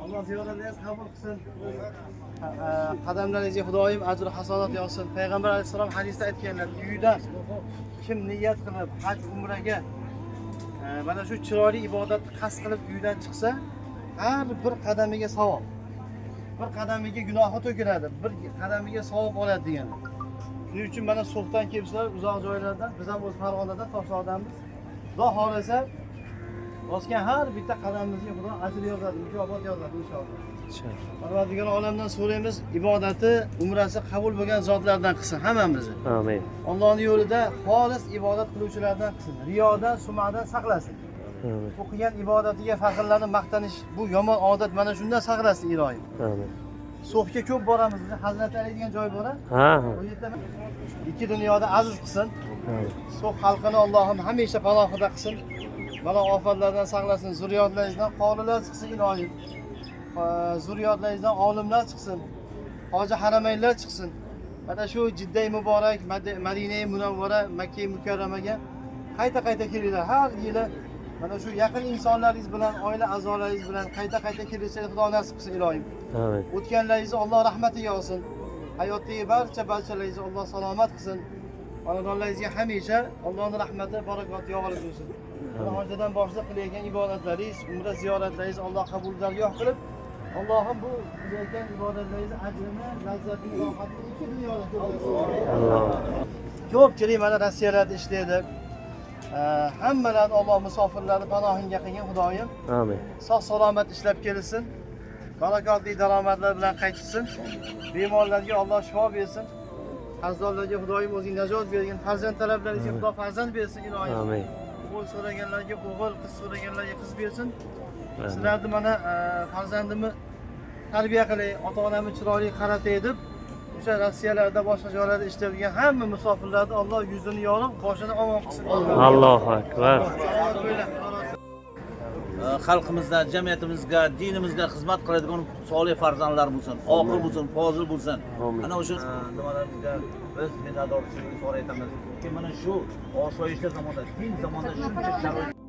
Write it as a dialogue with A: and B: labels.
A: Alloh ziyoratlaringizni qabul qilsin. Qadamlaringizga Xudoyim ajr hasanat yozsin. Payg'ambar alayhisalom hadisda aytganlar, uyida kim niyat qilib haj umraga mana shu chiroyli ibodatni qasd qilib uydan chiqsa, har bir qadamiga savob. Bir qadamiga gunohi to'kiladi, bir qadamiga savob oladi degan. Shuning uchun mana So'xdan kelibsizlar, uzoq joylardan, biz ham o'z Farg'onadan, Toshloqdanmiz. Xudo xolasa bosgan har bitta qadamimizga Xudo ajr yozadi, mukofot yozadi inshaalloh. Parvardigor olamdan so'raymiz, ibodati, umrasi qabul bo'lgan zotlardan qilsin hammamizni.
B: Amin.
A: Allohning yo'lida xolis ibodat qiluvchilardan qilsin. Riyodan, sum'adan saqlasin.
B: Amin.
A: O'qigan ibodatiga faxrlanib maqtanish, bu yomon odat mana shundan saqlasin iloyim.
B: Amin.
A: So'xga ko'p boramiz, Hazrat Ali degan joy bor-a?
B: Ha.
A: Bu yerda ikki dunyoda aziz qilsin.
B: Amin.
A: So'x xalqini Allohim hamisha panohida qilsin. Balo ofatlardan saqlasin, zurriyotlaringizdan qorilar chiqsin iloyim. Zurriyotlaringizdan olimlar chiqsin. Hoji haramaynlar chiqsin. Mana shu Jidday muborak, Madinai Munawvara, Makka mukarramaga qayta kelinglar. Har yili mana shu yaqin insonlaringiz bilan, oila a'zolaringiz bilan qayta kelishni Xudo nasib qilsin iloyim.
B: Amin.
A: O'tganlaringizni Alloh rahmatiga olsin. Hayotdagi barchalaringizni Alloh salomat qilsin. Xonadonlaringizga hamisha Allohning rahmati, barakoti yog'ilib tursin. Hojidan boshqa qilayotgan ibodatlaringiz, umra ziyoratlaringiz Alloh qabuldargoh qilib, Allohim bu qilayotgan ibodatlaringizni ajrini, lazzatini, rohatini ikki dunyoda ko'rsatin.
B: Alloh.
A: Ko'pchilik mana Rossiyalarda ishlaydi. Hammalarni Alloh musofirlarni panohiga qilgan Xudoyim.
B: Amin.
A: Sog' salomat ishlab kelsin. Barakotli daromadlar bilan qaytsin. Bemorlarga Alloh shifo bersin. Qarzdorlarga Xudoyim o'zing najot bergin. Farzand talablaringizga Xudo farzand bersin iloyim.
B: Amin.
A: O'g'il so'raganlarga o'g'il, qiz so'raganlarga qiz bersin. Sizlarni mana farzandimni tarbiya qilay, ota-onamni chiroyli qaratay deb o'sha Rossiyalarda boshqa joylarda ishlaydigan hamma musofirlarni Alloh yuzini yorib, boshini omon qilsin.
B: Allohu akbar.
C: Xalqimizga, jamiyatimizga, dinimizga xizmat qiladigan solih farzandlar bo'lsin, oqil bo'lsin, fozil bo'lsin. Mana o'sha nimalarimizga biz minnatdorchilik izhor etamiz. Mana shu osoyishta zamonda, din zamonda shuncha sharoit